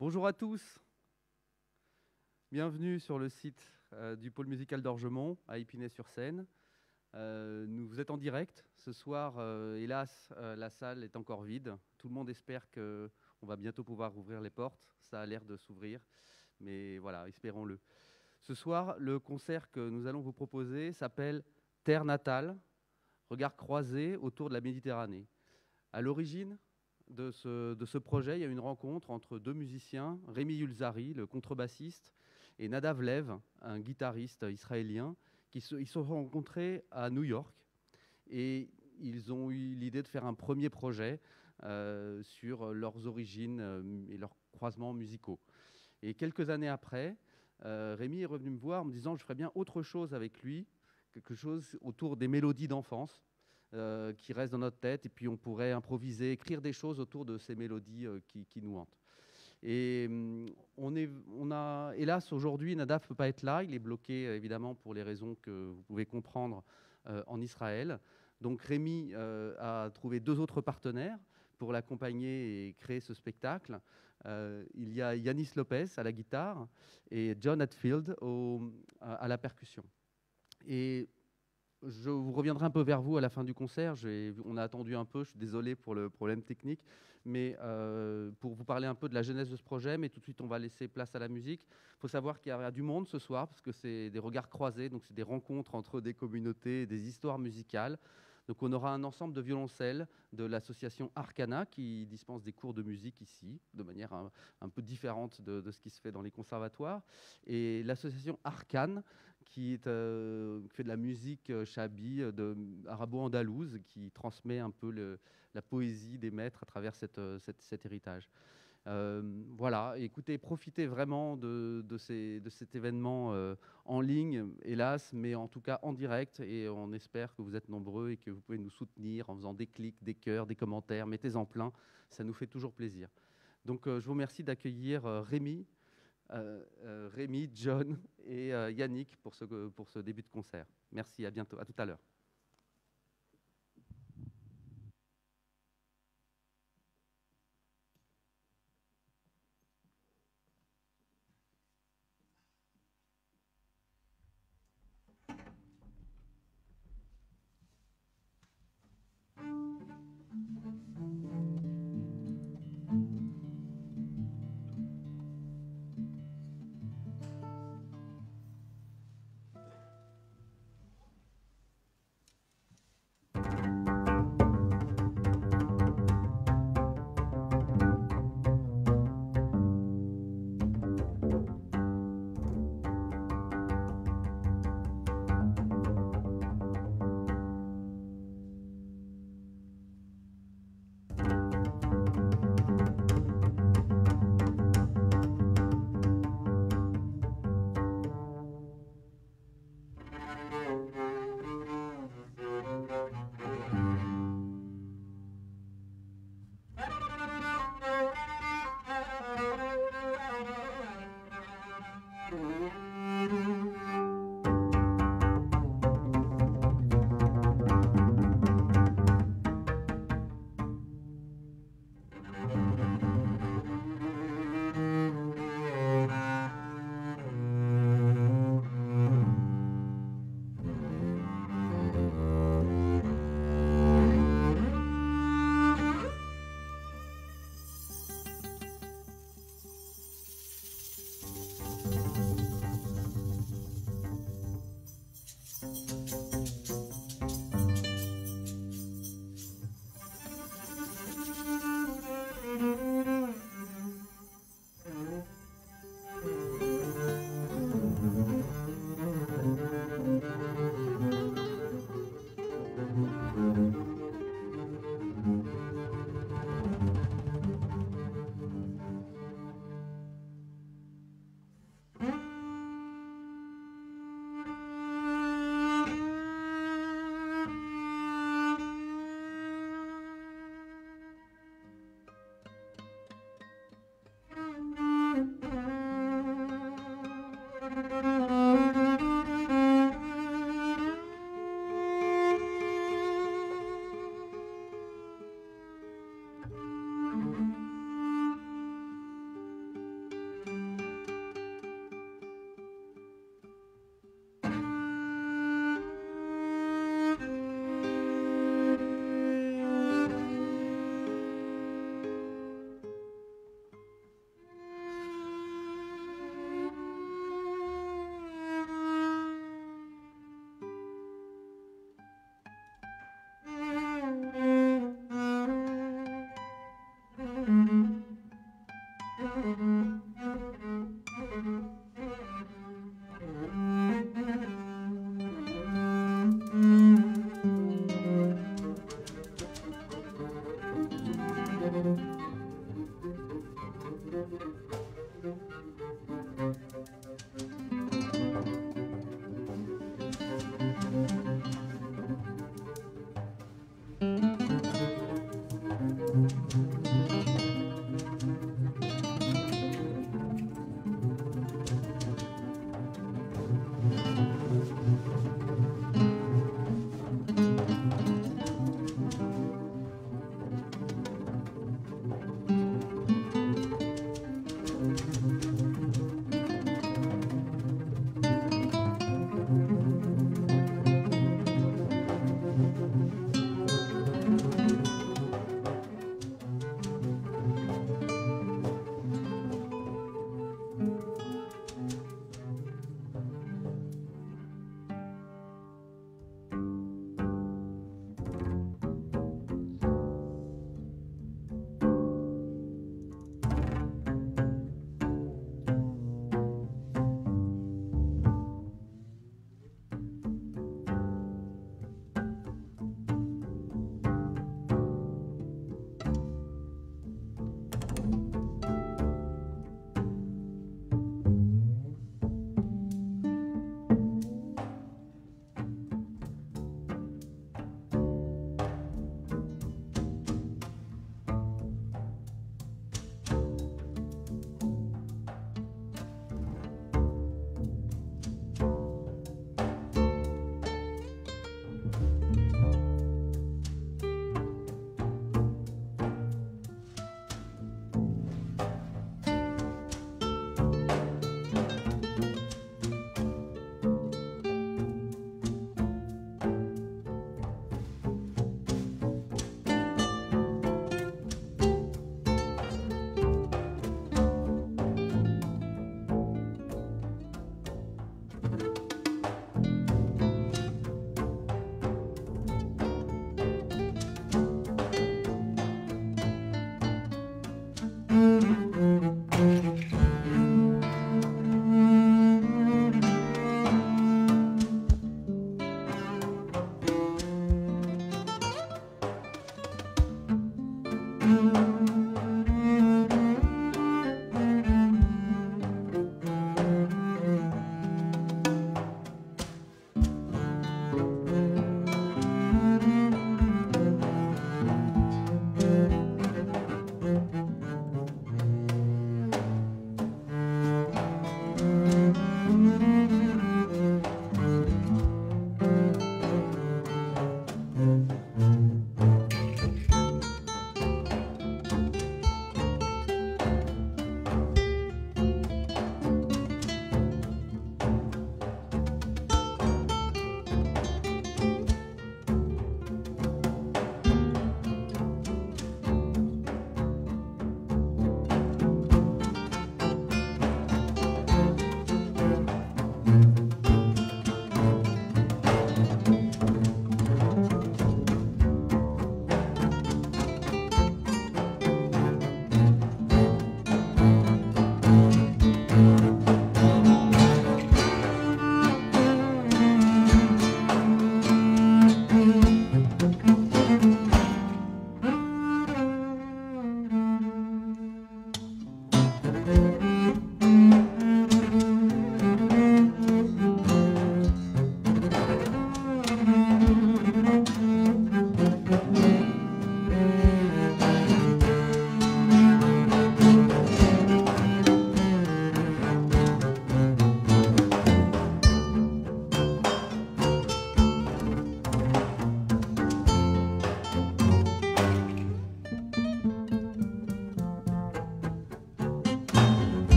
Bonjour à tous, bienvenue sur le site du pôle musical d'Orgemont à Épinay-sur-Seine. Vous êtes en direct ce soir. Hélas, la salle est encore vide. Tout le monde espère qu'on va bientôt pouvoir ouvrir les portes. Ça a l'air de s'ouvrir, mais voilà, espérons-le. Ce soir, le concert que nous allons vous proposer s'appelle Terre natale, regard croisé autour de la Méditerranée. À l'origine de ce projet, il y a une rencontre entre deux musiciens, Rémi Yulzari, le contrebassiste, et Nadav Lev, un guitariste israélien, ils se sont rencontrés à New York et ils ont eu l'idée de faire un premier projet sur leurs origines et leurs croisements musicaux. Et quelques années après, Rémi est revenu me voir en me disant je ferais bien autre chose avec lui, quelque chose autour des mélodies d'enfance qui restent dans notre tête, et puis on pourrait improviser, écrire des choses autour de ces mélodies qui nous hantent. Et on a, hélas, aujourd'hui, Nadav ne peut pas être là. Il est bloqué, évidemment, pour les raisons que vous pouvez comprendre en Israël. Donc Rémi a trouvé deux autres partenaires pour l'accompagner et créer ce spectacle. Il y a Yanis Lopez à la guitare et John Hatfield à la percussion. Et je vous reviendrai un peu vers vous à la fin du concert. On a attendu un peu, je suis désolé pour le problème technique, mais pour vous parler un peu de la genèse de ce projet, mais tout de suite on va laisser place à la musique. Il faut savoir qu'il y a du monde ce soir, parce que c'est des regards croisés, donc c'est des rencontres entre des communautés, des histoires musicales. Donc on aura un ensemble de violoncelles de l'association Arcana qui dispense des cours de musique ici, de manière un peu différente de ce qui se fait dans les conservatoires. Et l'association Arcane qui fait de la musique chabi, arabo-andalouse, qui transmet un peu la poésie des maîtres à travers cet héritage. Voilà, écoutez, profitez vraiment de cet événement en ligne, hélas, mais en tout cas en direct, et on espère que vous êtes nombreux et que vous pouvez nous soutenir en faisant des clics, des cœurs, des commentaires, mettez-en plein, ça nous fait toujours plaisir. Donc je vous remercie d'accueillir Rémi, John et Yannick pour ce début de concert. Merci, à bientôt, à tout à l'heure.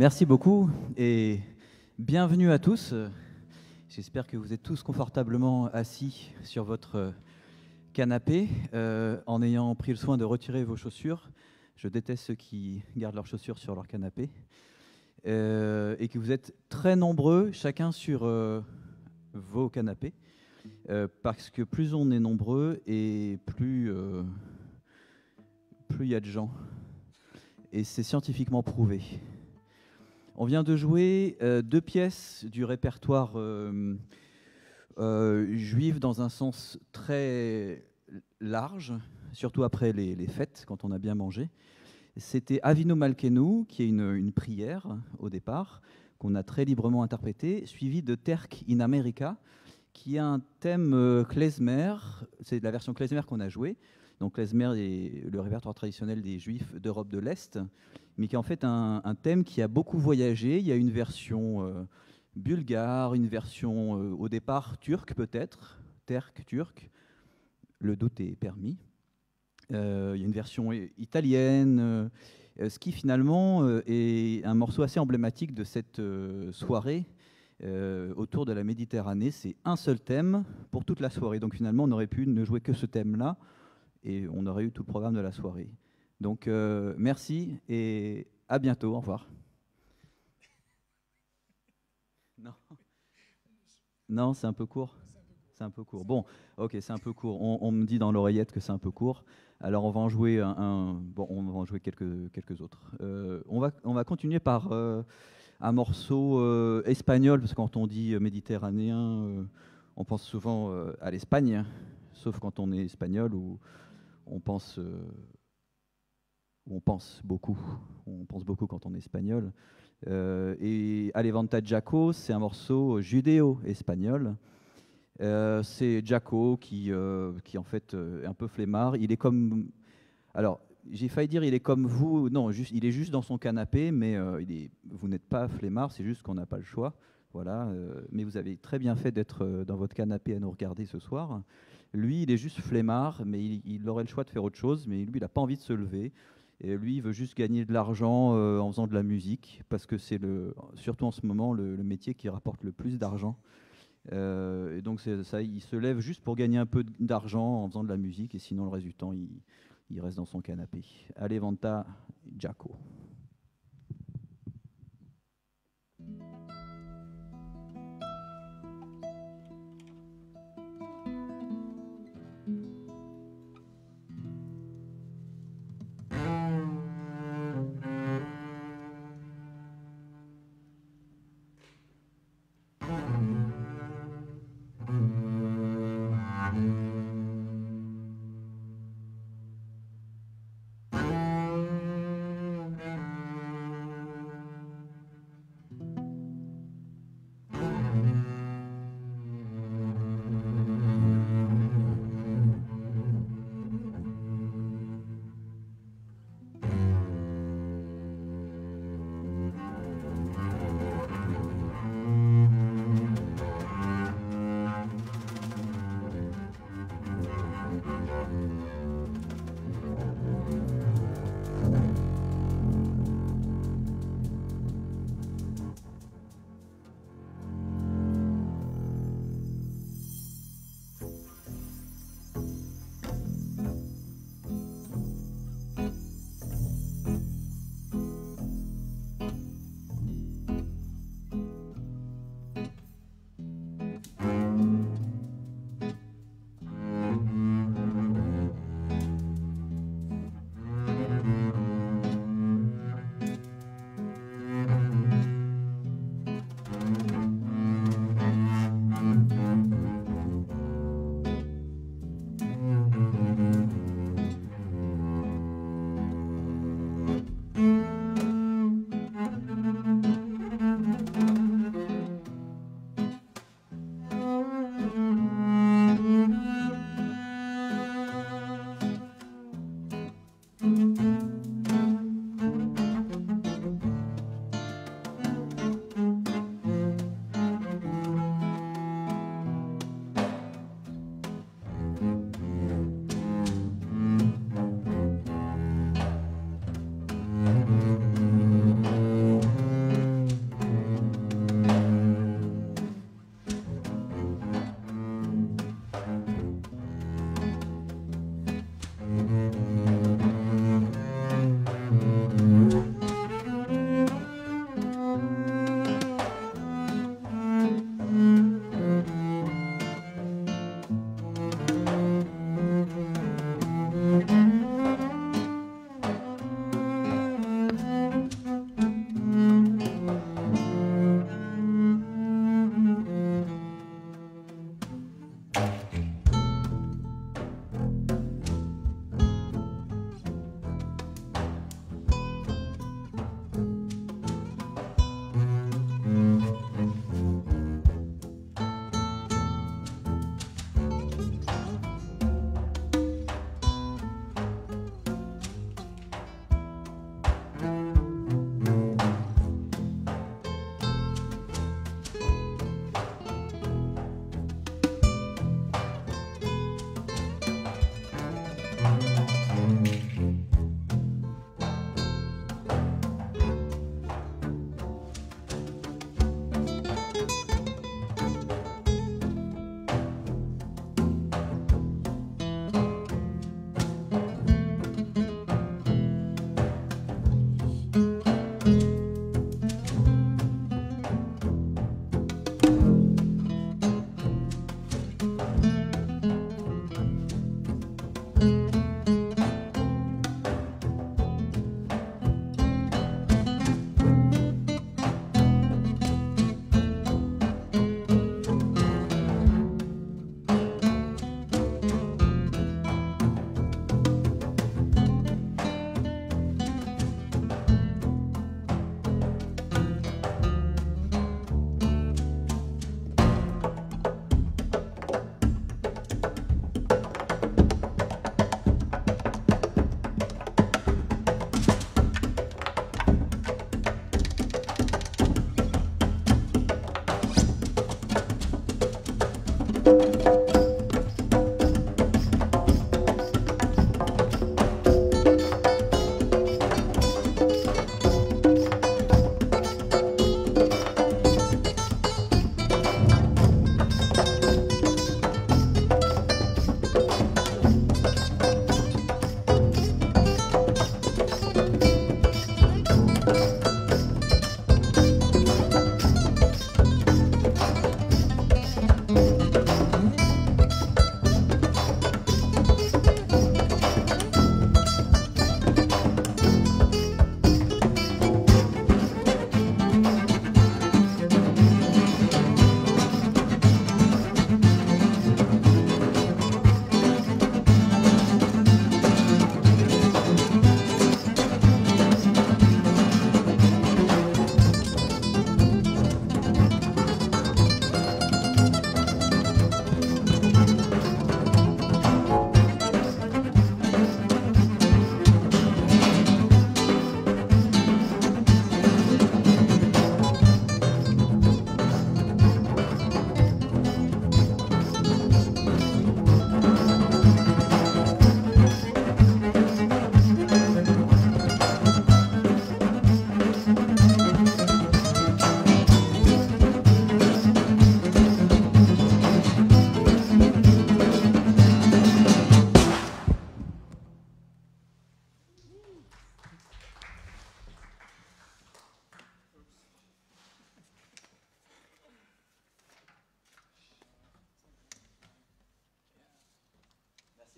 Merci beaucoup et bienvenue à tous. J'espère que vous êtes tous confortablement assis sur votre canapé en ayant pris le soin de retirer vos chaussures. Je déteste ceux qui gardent leurs chaussures sur leur canapé. Et que vous êtes très nombreux, chacun sur vos canapés, parce que plus on est nombreux et plus il y a de gens. Et c'est scientifiquement prouvé. On vient de jouer 2 pièces du répertoire juif dans un sens très large, surtout après les fêtes, quand on a bien mangé. C'était Avinu Malkeinu, qui est une prière au départ, qu'on a très librement interprétée, suivie de Terk in America, qui est un thème klezmer. C'est la version klezmer qu'on a jouée. Donc klezmer est le répertoire traditionnel des Juifs d'Europe de l'Est, mais qui est en fait un thème qui a beaucoup voyagé. Il y a une version bulgare, une version au départ turque peut-être, terk turc, le doute est permis. Il y a une version italienne, ce qui finalement est un morceau assez emblématique de cette soirée autour de la Méditerranée. C'est un seul thème pour toute la soirée. Donc finalement, on aurait pu ne jouer que ce thème-là et on aurait eu tout le programme de la soirée. Donc merci et à bientôt. Au revoir. Non, non, c'est un peu court. C'est un peu court. Bon, ok, c'est un peu court. On me dit dans l'oreillette que c'est un peu court. Alors on va en jouer bon, on va en jouer quelques autres. On va continuer par un morceau espagnol, parce que quand on dit méditerranéen, on pense souvent à l'Espagne, sauf quand on est espagnol où on pense beaucoup. On pense beaucoup quand on est espagnol. Et Alevanta Jaco, c'est un morceau judéo-espagnol. C'est Jaco qui en fait est un peu flemmard. Il est comme... Alors, j'ai failli dire il est comme vous. Non, il est juste dans son canapé, mais vous n'êtes pas flemmard, c'est juste qu'on n'a pas le choix. Voilà. Mais vous avez très bien fait d'être dans votre canapé à nous regarder ce soir. Lui, il est juste flemmard, mais il aurait le choix de faire autre chose, mais lui, il n'a pas envie de se lever. Et lui, il veut juste gagner de l'argent en faisant de la musique, parce que c'est surtout en ce moment le métier qui rapporte le plus d'argent. Et donc ça, il se lève juste pour gagner un peu d'argent en faisant de la musique, et sinon le reste du temps, il reste dans son canapé. Alevanta Jaco.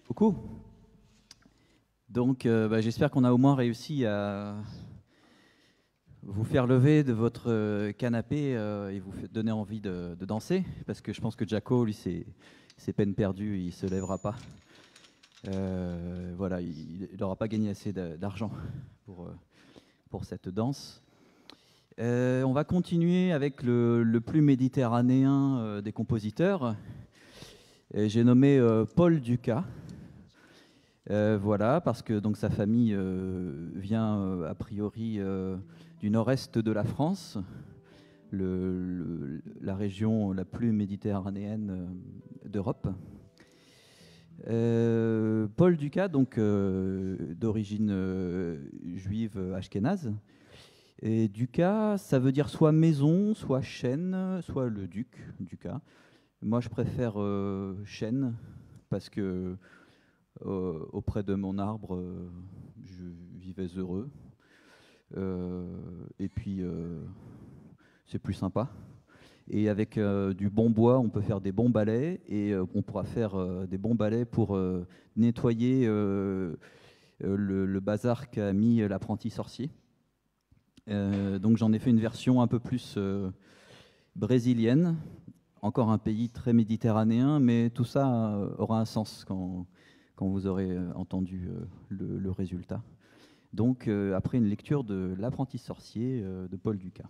Beaucoup. Donc, j'espère qu'on a au moins réussi à vous faire lever de votre canapé et vous donner envie de danser, parce que je pense que Jaco, lui, c'est peine perdue, il ne se lèvera pas. Voilà, il n'aura pas gagné assez d'argent pour cette danse. On va continuer avec le plus méditerranéen des compositeurs. J'ai nommé Paul Dukas. Voilà, parce que donc, sa famille vient a priori du nord-est de la France, la région la plus méditerranéenne d'Europe. Paul Dukas, donc d'origine juive ashkénaze. Et Dukas, ça veut dire soit maison, soit chêne, soit le duc Dukas. Moi, je préfère chêne parce que auprès de mon arbre, je vivais heureux. Et puis, c'est plus sympa. Et avec du bon bois, on peut faire des bons balais. Et on pourra faire des bons balais pour nettoyer le bazar qu'a mis l'apprenti sorcier. Donc j'en ai fait une version un peu plus brésilienne. Encore un pays très méditerranéen, mais tout ça aura un sens quand vous aurez entendu le résultat. Donc, après une lecture de L'apprenti sorcier de Paul Dukas.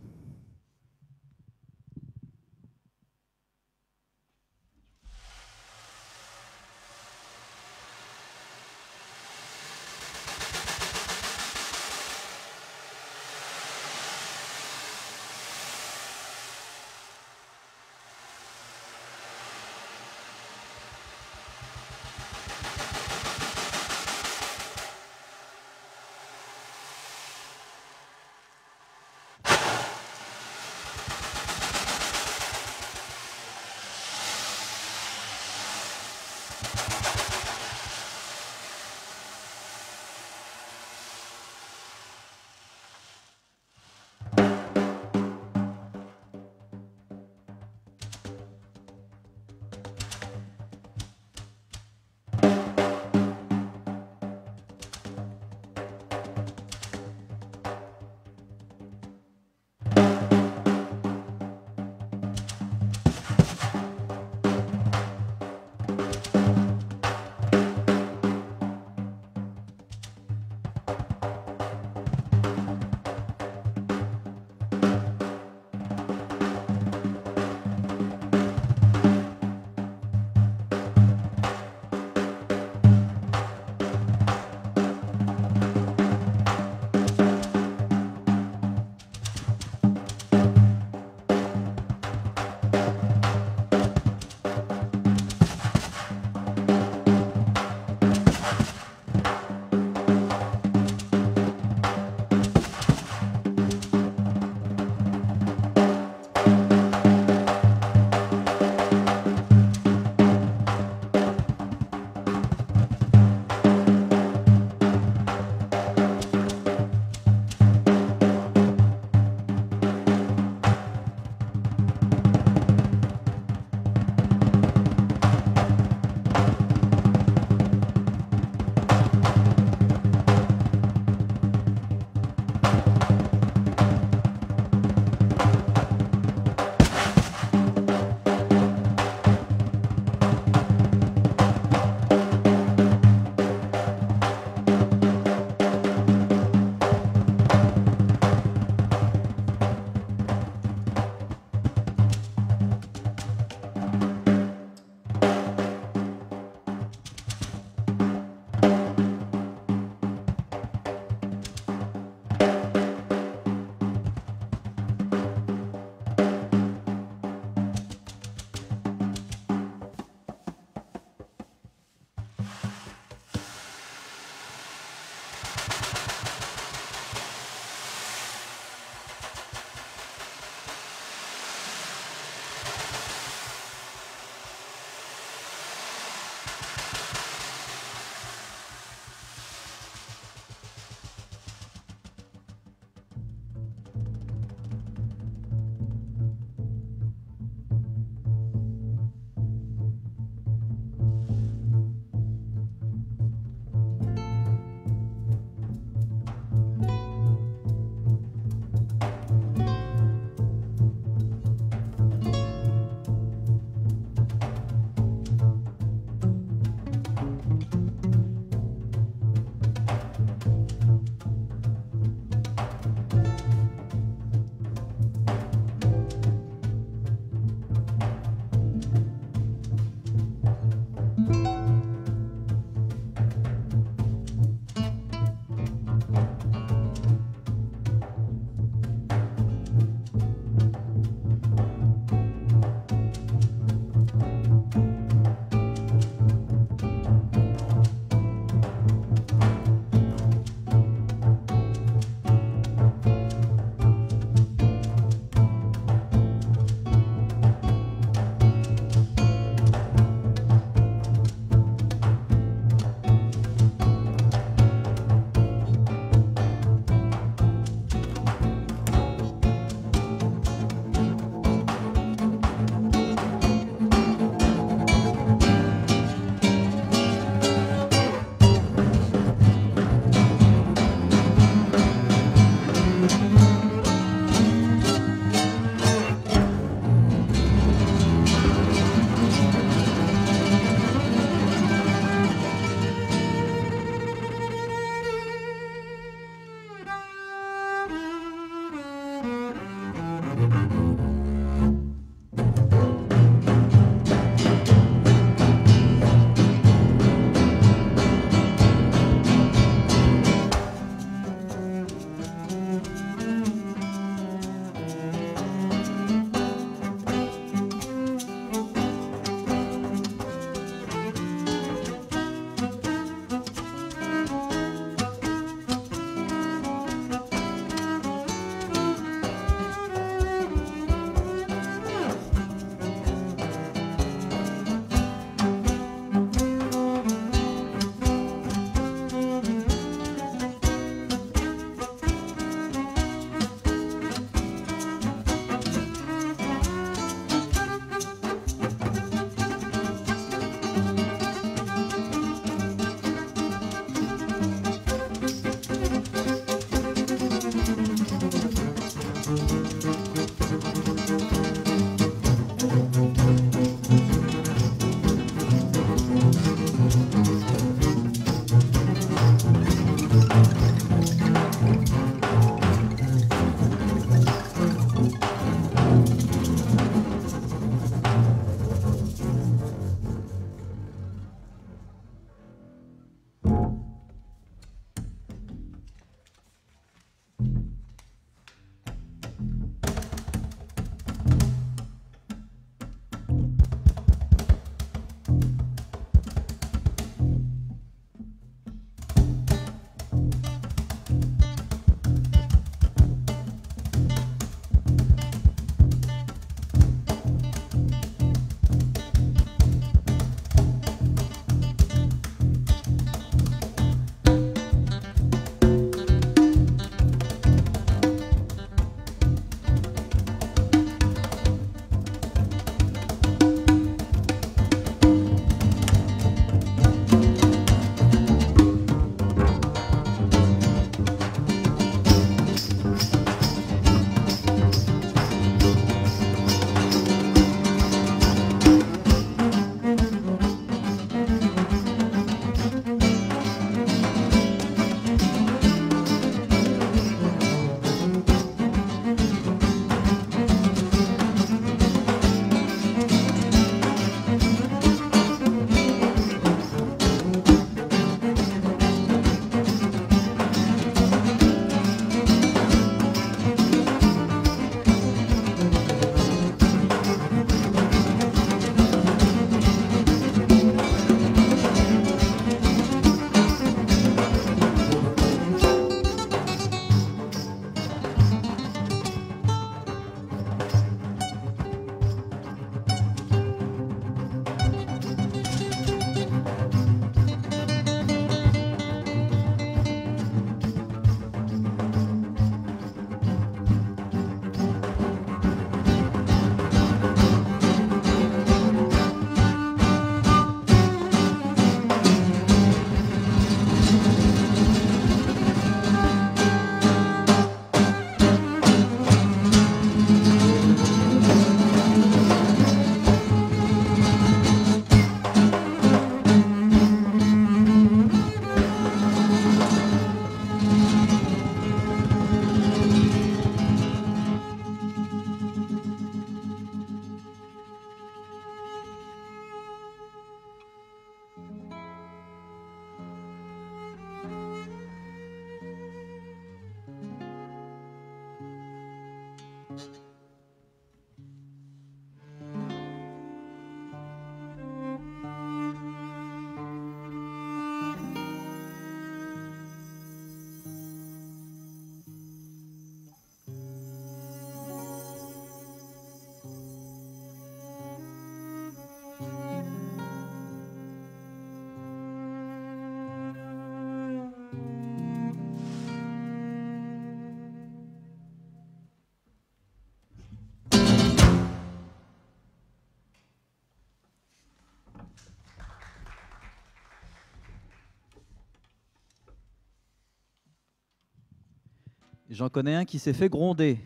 J'en connais un qui s'est fait gronder.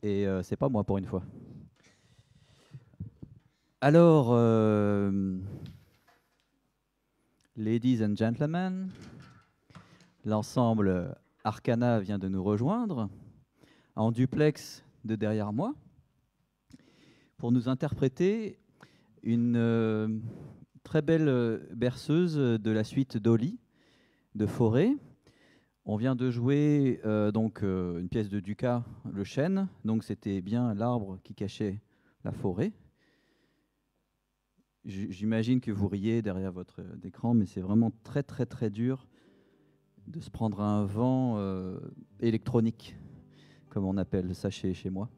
Et c'est pas moi pour une fois. Alors, ladies and gentlemen, l'ensemble Arcana vient de nous rejoindre en duplex de derrière moi pour nous interpréter une très belle berceuse de la suite Dolly de Fauré. On vient de jouer une pièce de Dukas, Le Chêne, donc c'était bien l'arbre qui cachait la forêt. J'imagine que vous riez derrière votre écran, mais c'est vraiment très très très dur de se prendre un vent électronique, comme on appelle ça chez moi.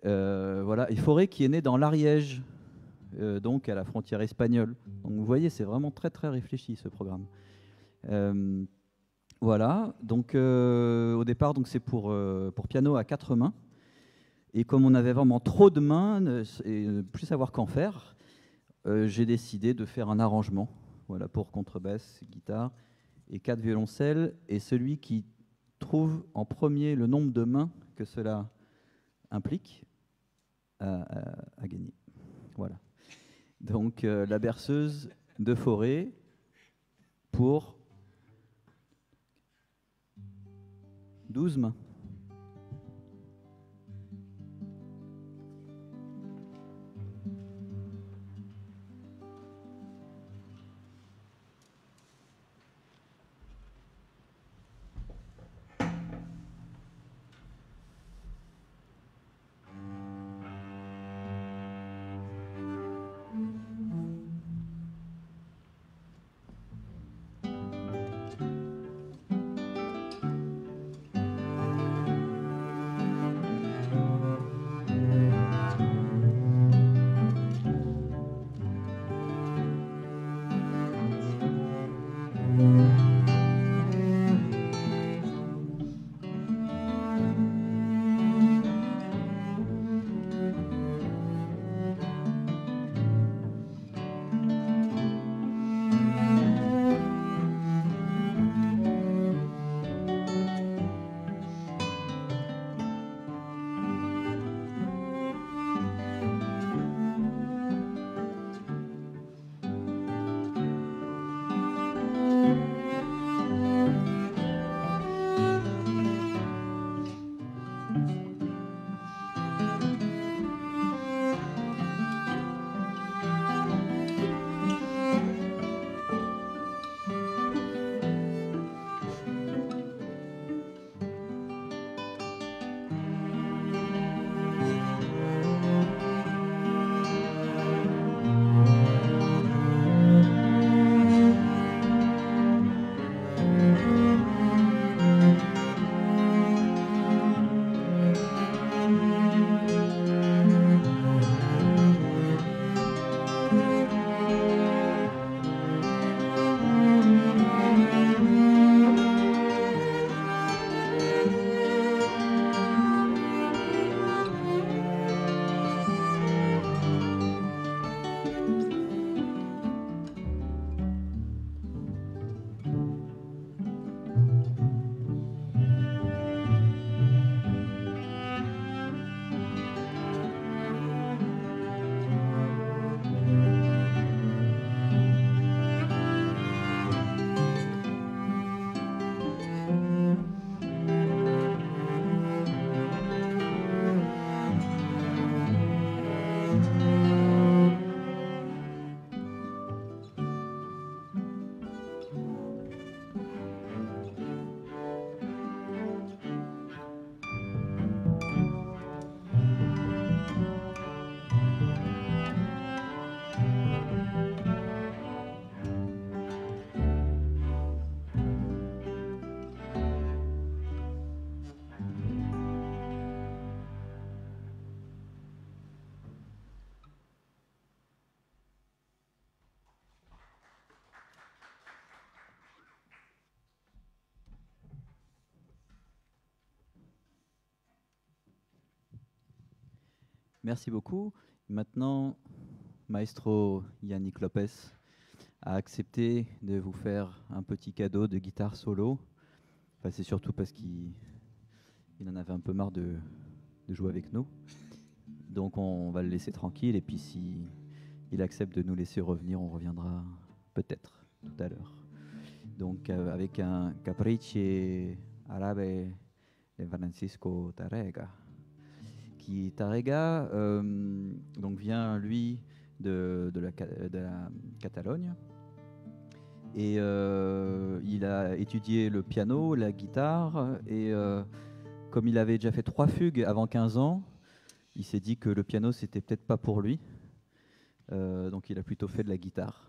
Voilà, et Fauré qui est né dans l'Ariège, donc à la frontière espagnole. Donc vous voyez, c'est vraiment très très réfléchi ce programme. Voilà, donc au départ, donc c'est pour piano à 4 mains. Et comme on avait vraiment trop de mains et ne plus savoir qu'en faire, j'ai décidé de faire un arrangement, voilà, pour contrebasse, guitare et 4 violoncelles. Et celui qui trouve en premier le nombre de mains que cela implique a gagné. Voilà. Donc la berceuse de Fauré pour 12 mains. Merci beaucoup. Maintenant, Maestro Yannick Lopez a accepté de vous faire un petit cadeau de guitare solo. Enfin, c'est surtout parce qu'il en avait un peu marre de jouer avec nous. Donc on va le laisser tranquille et puis si il accepte de nous laisser revenir, on reviendra peut-être tout à l'heure. Donc avec un Capricci Arabe de Francisco Tárrega. qui Tárrega, donc vient lui de la Catalogne. Et il a étudié le piano, la guitare, et comme il avait déjà fait 3 fugues avant 15 ans, il s'est dit que le piano, c'était peut-être pas pour lui. Donc il a plutôt fait de la guitare.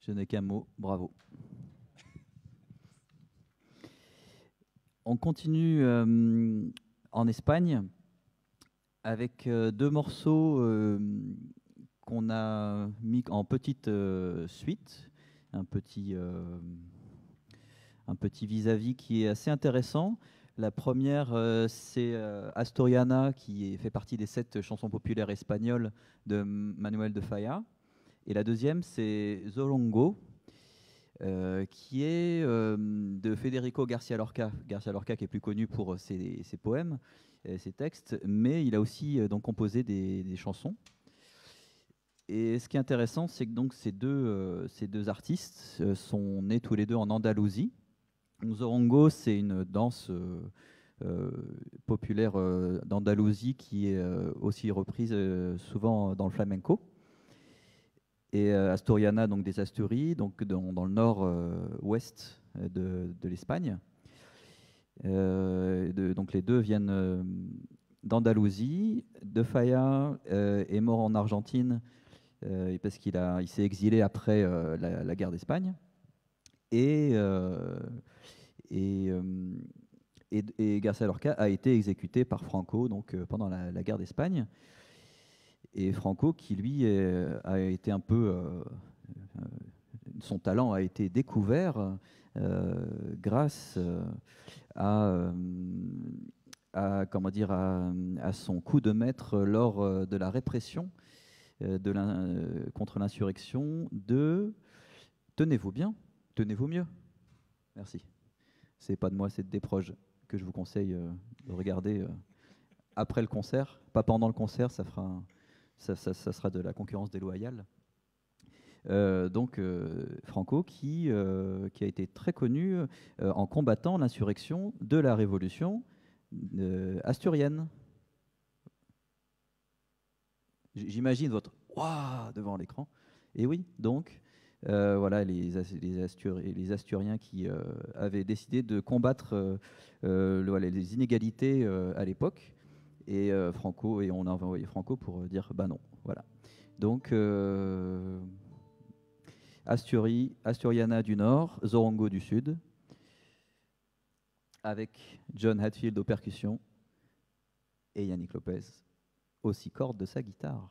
Ce n'est qu'un mot, bravo. On continue en Espagne avec deux morceaux qu'on a mis en petite suite, un petit vis-à-vis qui est assez intéressant. La première, c'est Asturiana, qui fait partie des 7 chansons populaires espagnoles de Manuel de Falla. Et la deuxième, c'est Zorongo, qui est de Federico García Lorca. García Lorca qui est plus connu pour ses poèmes, ses textes, mais il a aussi donc composé des chansons. Et ce qui est intéressant, c'est que donc ces deux artistes sont nés tous les deux en Andalousie. Zorongo, c'est une danse populaire d'Andalousie qui est aussi reprise souvent dans le flamenco. Et Asturiana, donc des Asturies, donc dans le nord-ouest de l'Espagne. Donc les deux viennent d'Andalousie. De Falla est mort en Argentine parce qu'il s'est exilé après la guerre d'Espagne. Et García Lorca a été exécuté par Franco donc, pendant la guerre d'Espagne. Et Franco, qui lui a été un peu... son talent a été découvert grâce comment dire, à son coup de maître lors de la répression contre l'insurrection de... Tenez-vous bien, tenez-vous mieux. Merci. C'est pas de moi, c'est de Desproges que je vous conseille de regarder après le concert. Pas pendant le concert, ça sera de la concurrence déloyale. Donc Franco qui a été très connu en combattant l'insurrection de la révolution asturienne. J'imagine votre « waouh » devant l'écran. Et oui, donc voilà les Asturiens qui avaient décidé de combattre les inégalités à l'époque. Et on a envoyé Franco pour dire bah non, voilà. Donc Asturiana du Nord, Zorongo du Sud, avec John Hatfield aux percussions et Yannick Lopez aux 6 cordes de sa guitare.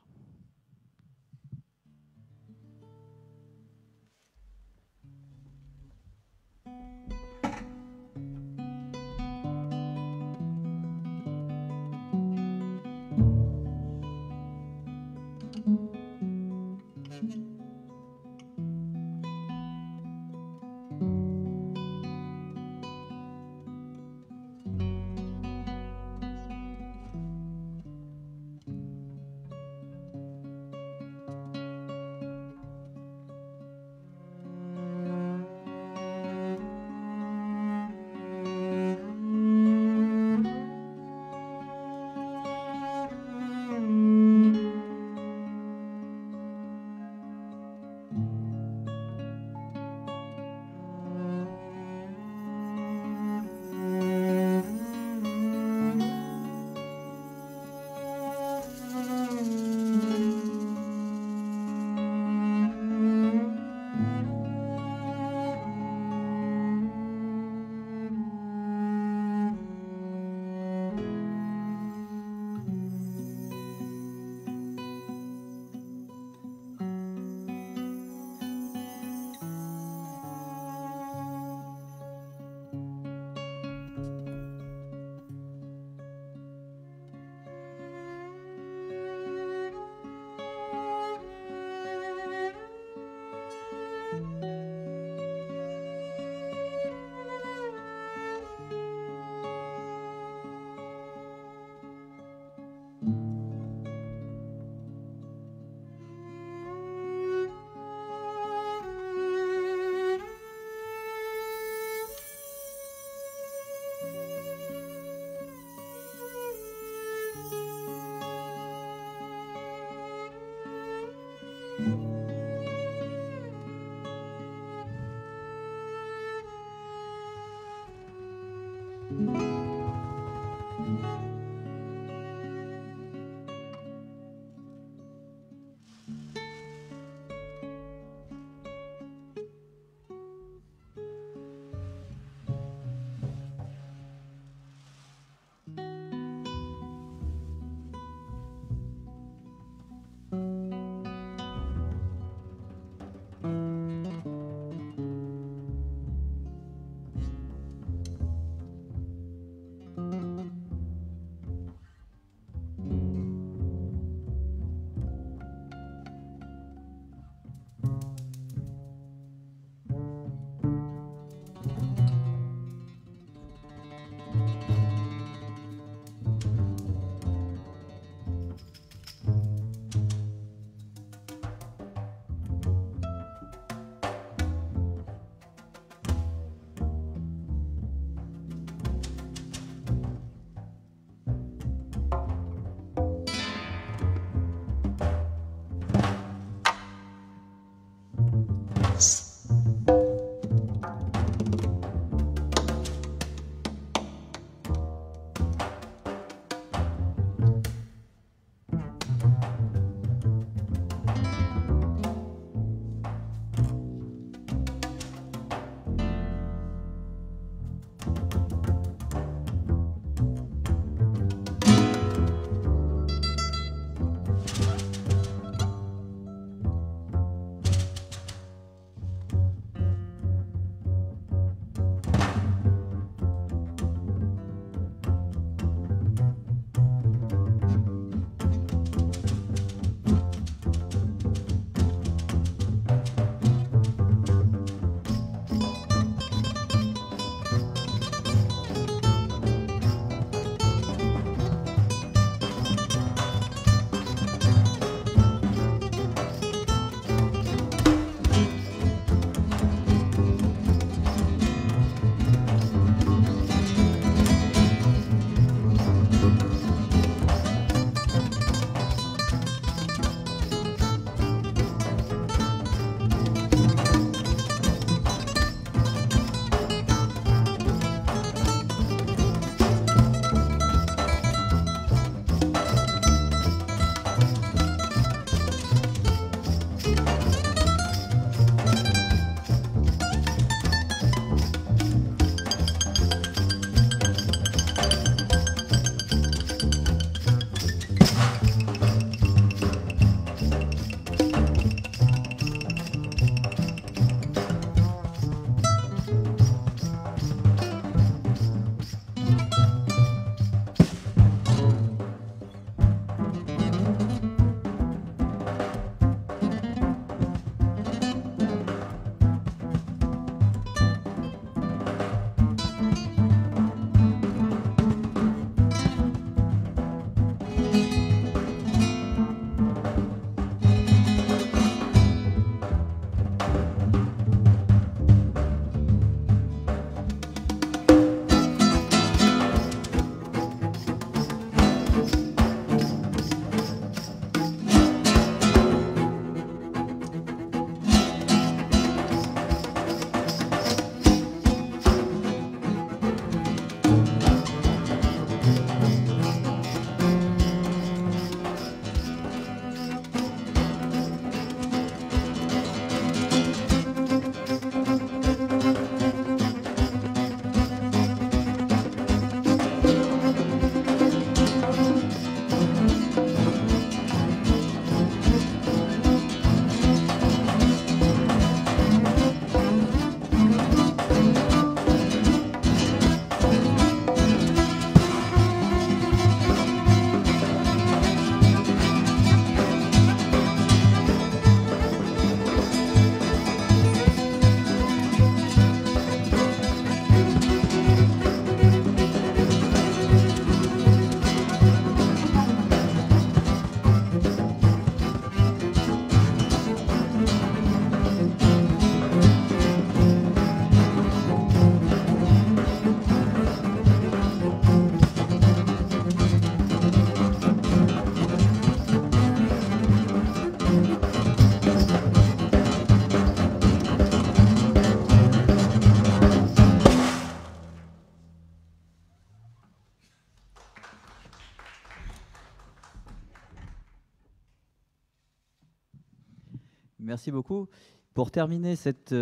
Merci beaucoup. Pour terminer cette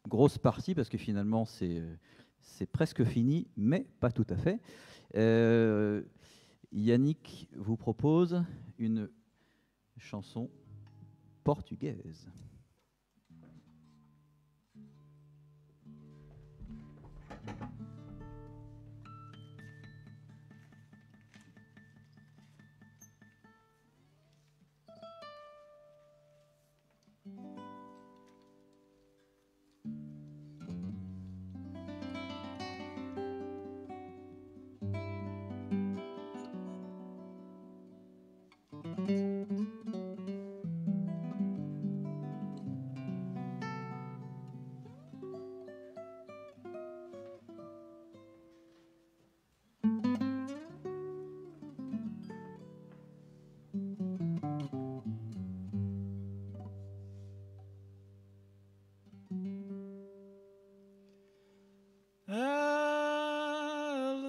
grosse partie, parce que finalement c'est presque fini, mais pas tout à fait, Yannick vous propose une chanson portugaise.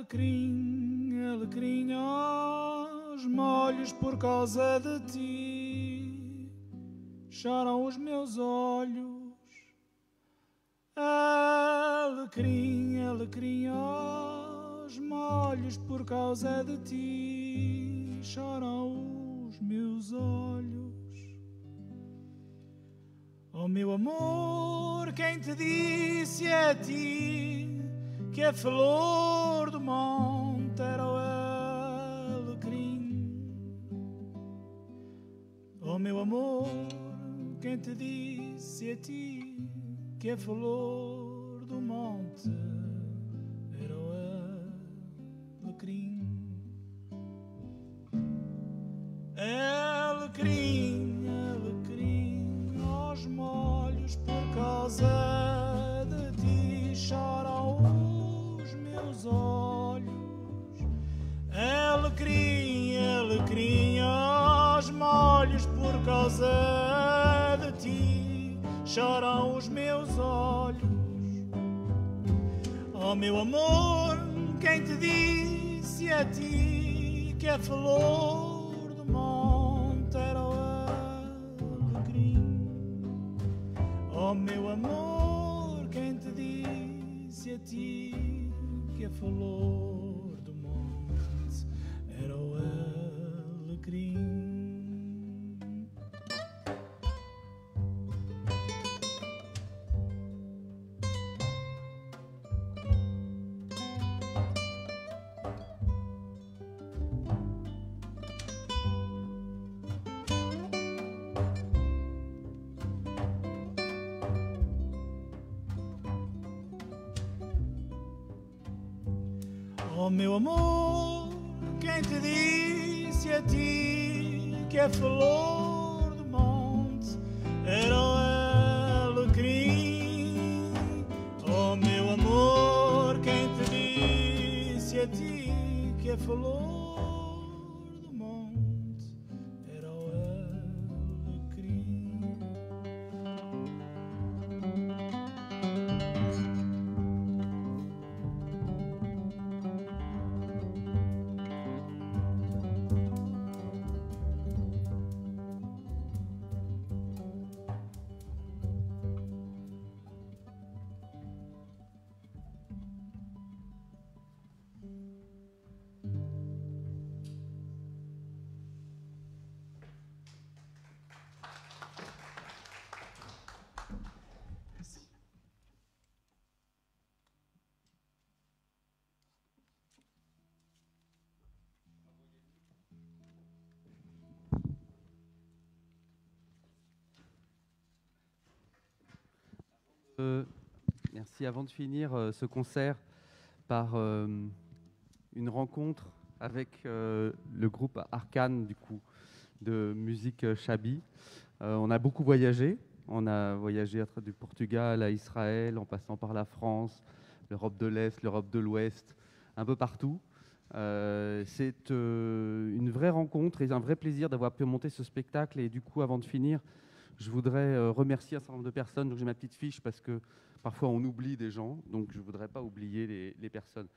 Alecrim, alecrim aos molhos por causa de ti, choram os meus olhos. Alecrim, alecrim aos molhos por causa de ti, choram os meus olhos. Oh meu amor, quem te disse a ti que a flor do monte era o alecrim? Oh meu amor, quem te disse a ti que a flor do monte era o alecrim? Alecrim, alecrim, aos molhos por causa de ti choram os meus olhos. Alecrim, alecrim, aos molhos por causa de ti choram os meus olhos. Oh meu amor, quem te disse a ti que a flor do monte era o alecrim? Oh meu amor, quem te disse a ti que a flor do monte era o alecrim? Oh meu amor, quem te disse a ti que a flor do monte era o alecrim? Oh meu amor, quem te disse a ti que a flor do monte era o alecrim? Merci. Avant de finir ce concert par une rencontre avec le groupe Arcane du coup, de musique Chabi. On a beaucoup voyagé. On a voyagé du Portugal à Israël, en passant par la France, l'Europe de l'Est, l'Europe de l'Ouest, un peu partout. C'est une vraie rencontre et un vrai plaisir d'avoir pu monter ce spectacle. Et du coup, avant de finir, je voudrais remercier un certain nombre de personnes. Donc j'ai ma petite fiche parce que parfois on oublie des gens, donc je ne voudrais pas oublier les personnes.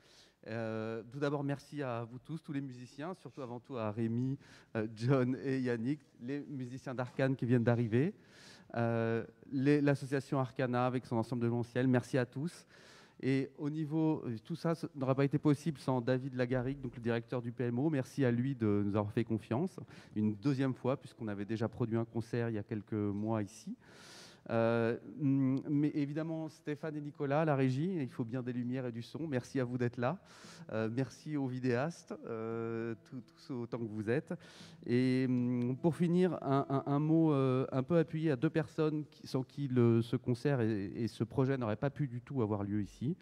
Tout d'abord, merci à vous tous les musiciens, surtout avant tout à Rémi, John et Yannick, les musiciens d'Arcane qui viennent d'arriver, l'association Arcana avec son ensemble de violoncelle, merci à tous. Et au niveau, tout ça n'aurait pas été possible sans David Lagaric, donc le directeur du PMO. Merci à lui de nous avoir fait confiance une deuxième fois, puisqu'on avait déjà produit un concert il y a quelques mois ici. Mais évidemment, Stéphane et Nicolas, la régie, il faut bien des lumières et du son. Merci à vous d'être là. Merci aux vidéastes, tous autant que vous êtes. Et pour finir, un mot un peu appuyé à deux personnes sans qui ce concert et ce projet n'auraient pas pu du tout avoir lieu ici.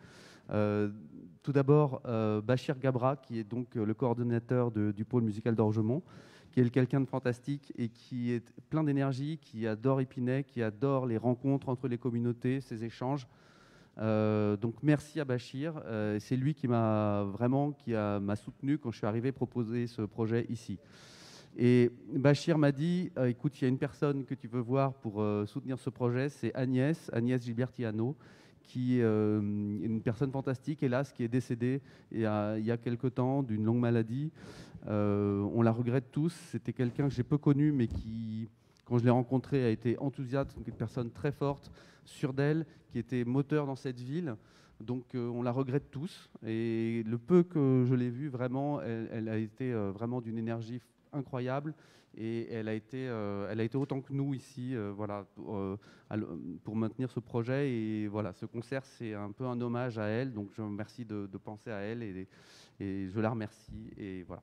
Tout d'abord, Bachir Gabra, qui est donc le coordonnateur du pôle musical d'Orgemont, qui est quelqu'un de fantastique et qui est plein d'énergie, qui adore Épinay, qui adore les rencontres entre les communautés, ces échanges. Donc merci à Bachir. C'est lui qui m'a soutenu quand je suis arrivé proposer ce projet ici. Et Bachir m'a dit, écoute, il y a une personne que tu veux voir pour soutenir ce projet, c'est Agnès Gilbertiano, qui est une personne fantastique, hélas, qui est décédée il y a quelque temps d'une longue maladie. On la regrette tous. C'était quelqu'un que j'ai peu connu, mais qui, quand je l'ai rencontré, a été enthousiaste, une personne très forte, sûre d'elle, qui était moteur dans cette ville. Donc on la regrette tous. Et le peu que je l'ai vue, vraiment, elle a été vraiment d'une énergie incroyable. Et elle a été autant que nous ici, voilà, pour maintenir ce projet. Et voilà, ce concert, c'est un peu un hommage à elle. Donc je vous remercie de penser à elle et je la remercie. Et voilà.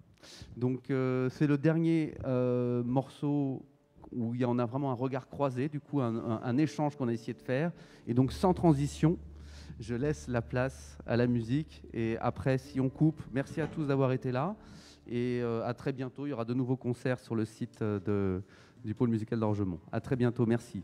Donc c'est le dernier morceau où on a vraiment un regard croisé, du coup un échange qu'on a essayé de faire. Et donc sans transition, je laisse la place à la musique. Et après, si on coupe, merci à tous d'avoir été là. Et à très bientôt. Il y aura de nouveaux concerts sur le site du pôle musical d'Orgemont. À très bientôt. Merci.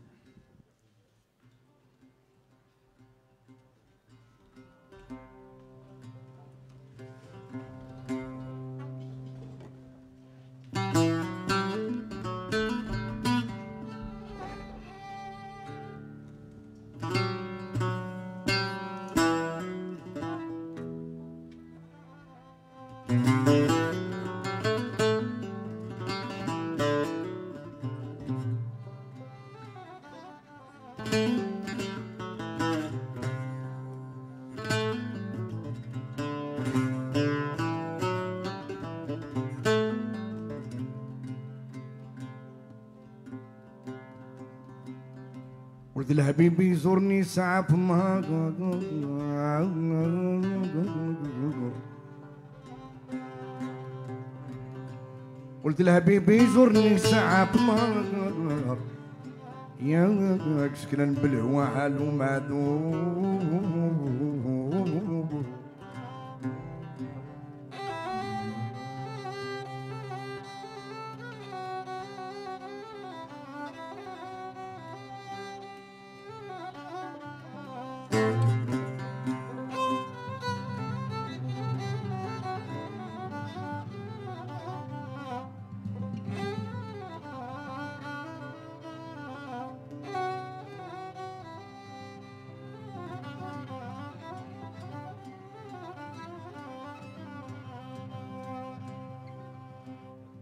ولد الحبيب يزورني ساعة في النهار ولد الحبيب يزورني ساعة في النهار ياك سكنان بالهوا حالو معذور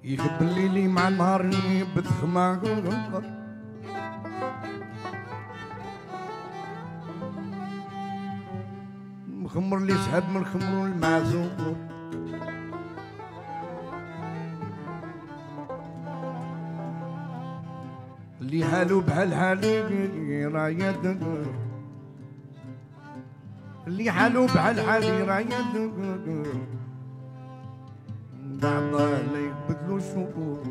يخب الليلي مع النهار يبت خمار مخمر اللي سحب من الخمر المعزوم اللي حالو بحال حالي رايد اللي حالو بحال حالي رايد بعض اللي يبدلو شهور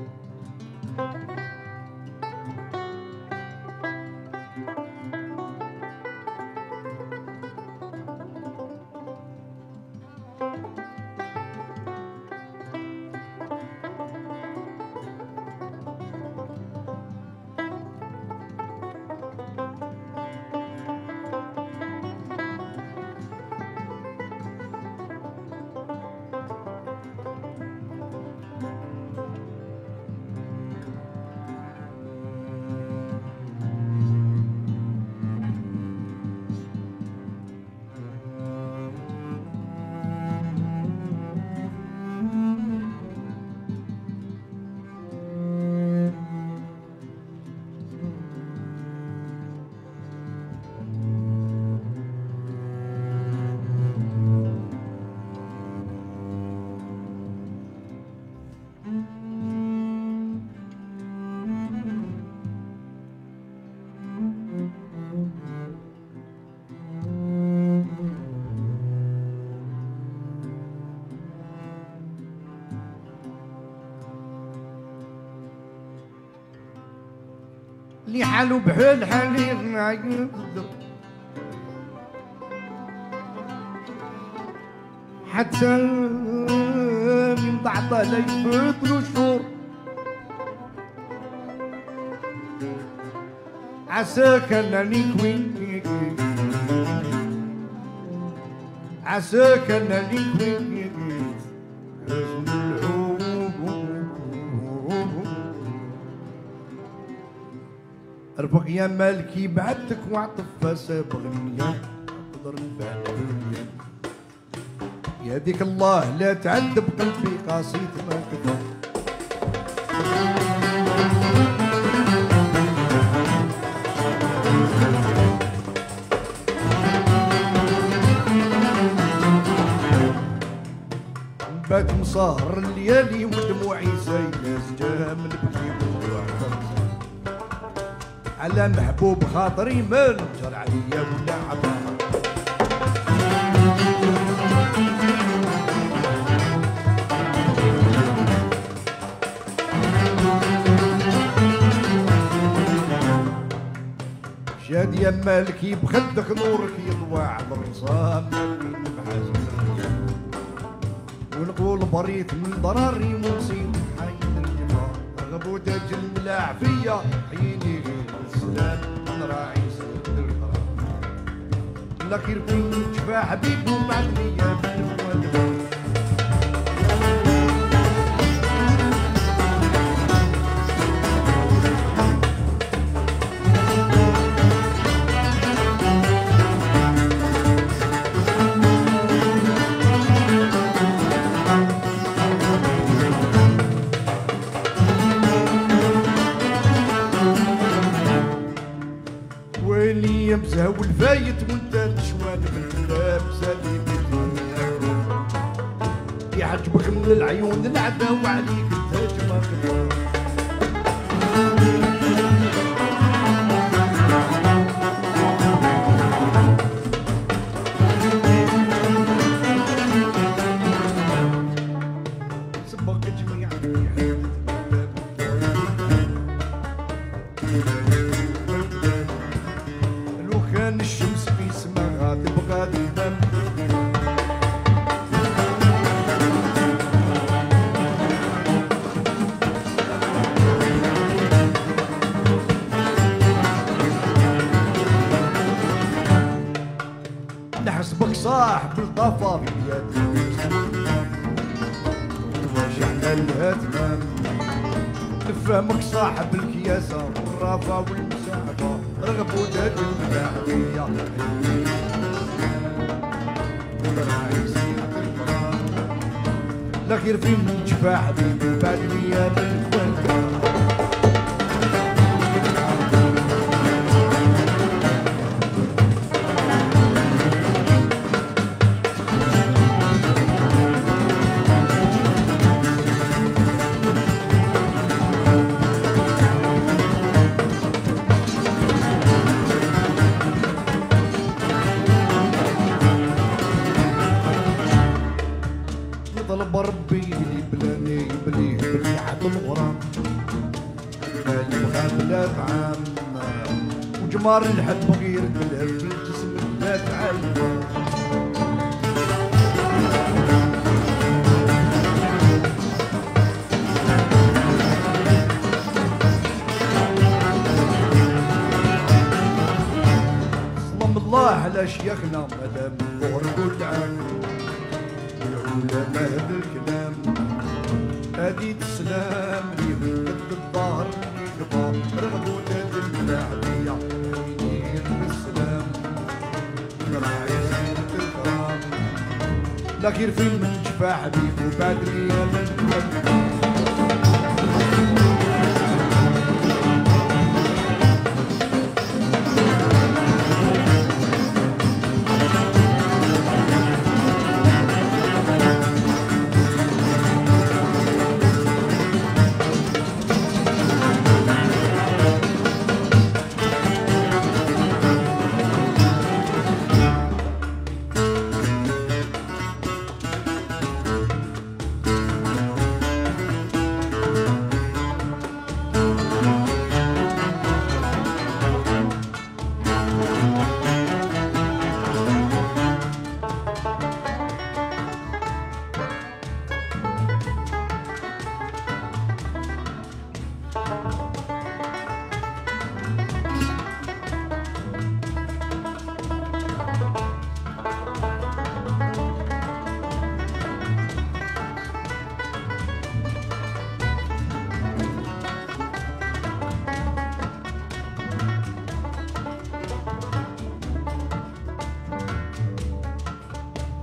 اللي حالو بحال حالي نعيط حتى من بعد علي بدر شهور عساك انني كوين عساك انني كوين رفق يا مالكي بعدتك وعطف سابغني قدر البال يا ديك الله لا تعذب قلبي قاسيت ما كفى بات مصهر الليالي ودموعي زايدة جا من بكي على محبوب خاطري ما نجر عليا ولا عبا شاد يا مالكي بخدك نورك يضوى على الرصام ونقول بريت من ضراري ونسيم حين الجفا غبوت اجل العافيه حيني السلام نراعي سيد الكرام لكن فين تشفى حبيب ومعني يا بالوالد يمزه والفايت وانت تشوان بالكلاب سالي يعجبك من العيون العدا وعليك الهجمة سبق جميع كان الشمس في سماها تبغى تنام نحسبك صاحب الطفافيات وجعنا الهتمام نفهمك صاحب الكياسة والرافة والمساعدة رغب وداد الملاحية لا خير فين من جفا حبيبي بعد ليا بالكوان طلب ربي لي بلاني بليه بريحة الغرام مالي مقابلات عام وجمار الحب غير بالهرج الجسم لا تعلم صلم الله على شيخنا مدام ظهر كل عام ولا ما هذا الكلام هادي السلام لي قد الظهر يقبا رغبوا تاد الملاحية وينير بالسلام نراعي سيدة الكرام لا خير فين من جفا حبيب وبعد ليا من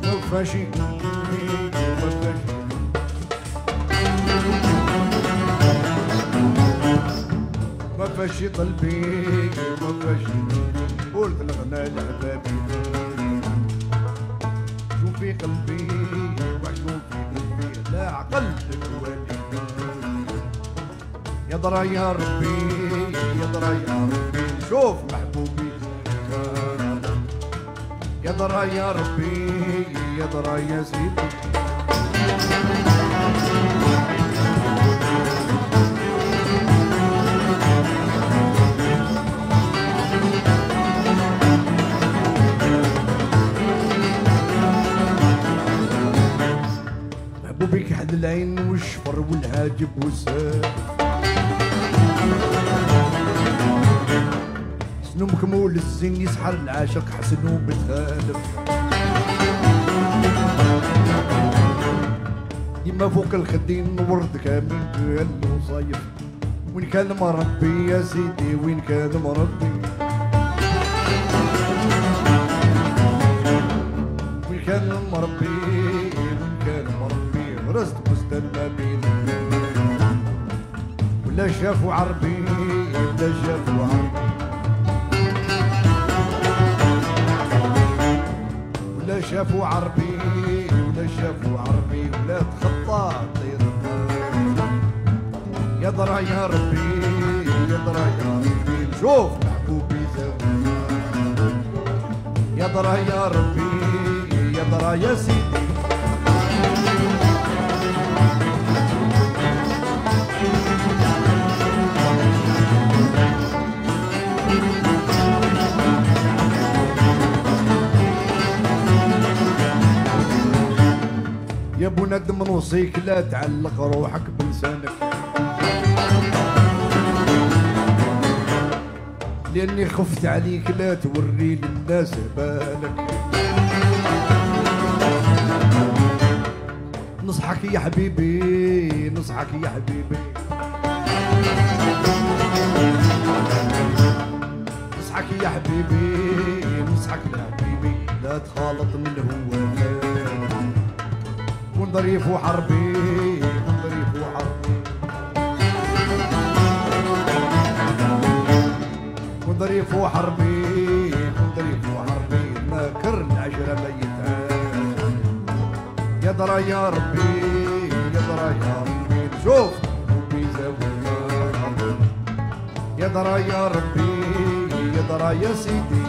ما فاشي ما فاشي قلبي ما فاشي قلت الغنى لحبابي شوفي قلبي وشوفي قلبي لا عقل الوالي يا درا يا ربي يا درا يا ربي شوف محبوبي يا درا يا ربي يا درا يا سيدي محبوبي كحد العين والشفر والهاجب والساب حسنو مكمول الزين يسحر العاشق حسنو بتخالف ديما فوق الخدين ورد كامل قالو صايف وين كان مربي يا سيدي وين كان مربي وين كان مربي وين كان مربي غرست مستنى بين ولا شافوا عربي ولا شافوا عربي ولا شافوا عربي ولا شافوا عربي ولا تخطى طير يا درا يا ربي يا درا يا ربي نشوف محبوبي زوج يا درا يا ربي يا درا يا سيدي يا ابو ندم نوصيك لا تعلق روحك بلسانك لاني خفت عليك لا توري للناس بالك نصحك يا حبيبي نصحك يا حبيبي نصحك يا حبيبي نصحك يا حبيبي لا تخالط من هواك كون ظريف وحربي كون ظريف وحربي كون ظريف وحربي كون ظريف وحربي ما كر العشرة ما يتعاد يا درا يا ربي يا درا يا ربي شوف ربي زوج يا درا يا ربي يا درا يا سيدي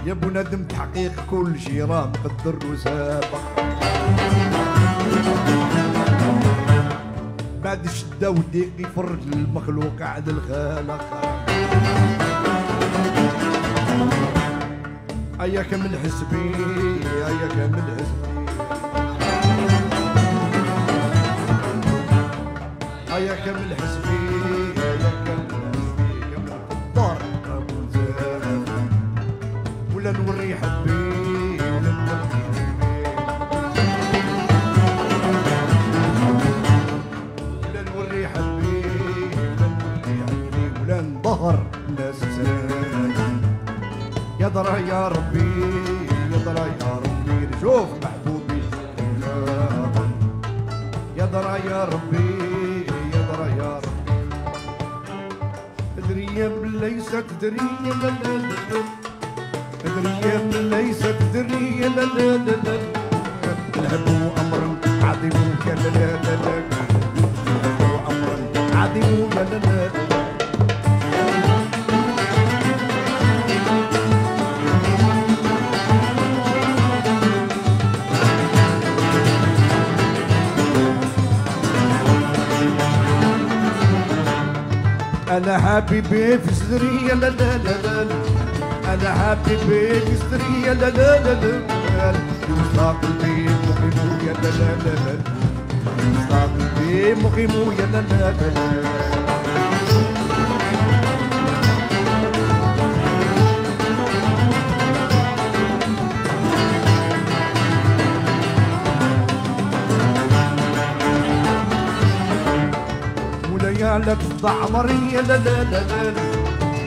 يا ابو ندم تحقيق كل شي راه مقدر وسابق بعد الشده والضيق يفرج المخلوق عاد الخالق ايا كمل حسبي ايا كمل حسبي ايا كمل حسبي ايا كمل حسبي كمل الدار ولا نوري حبي ولا نوري حبي ولا نوري حبي ولا نوري حبي ولا نظهر الناس سلام يا درا يا ربي يا درا يا ربي نشوف محبوبي يا درا يا ربي يا درا يا ربي تدري ليس تدري لا لا لا تدري ليس تدري لا لا لا لا الحب امر عظيم يا لا لا لا لا الحب امر عظيم يا لا لا لا انا حبيبي في صدري لا لا لا لا انا حبيبي في صدري لا لا لا لا يوصل قلبي مقيم يا لا لا لا يوصل قلبي مقيم يا لا لا لا يا لك عمري لا لا لا لا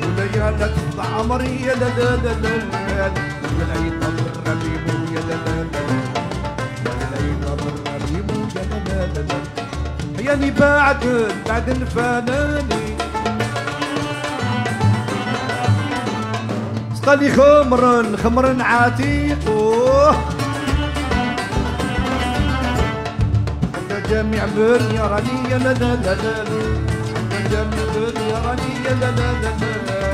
ولا يا لك عمري لا لا لا لا ولا يطلع الربيب يا لا لا لا ولا يطلع الربيب يا لا لا لا ياني بعد الفناني سقالي خمر عتيق جميع بني راني لا لا لا لا جميع بني راني لا لا لا لا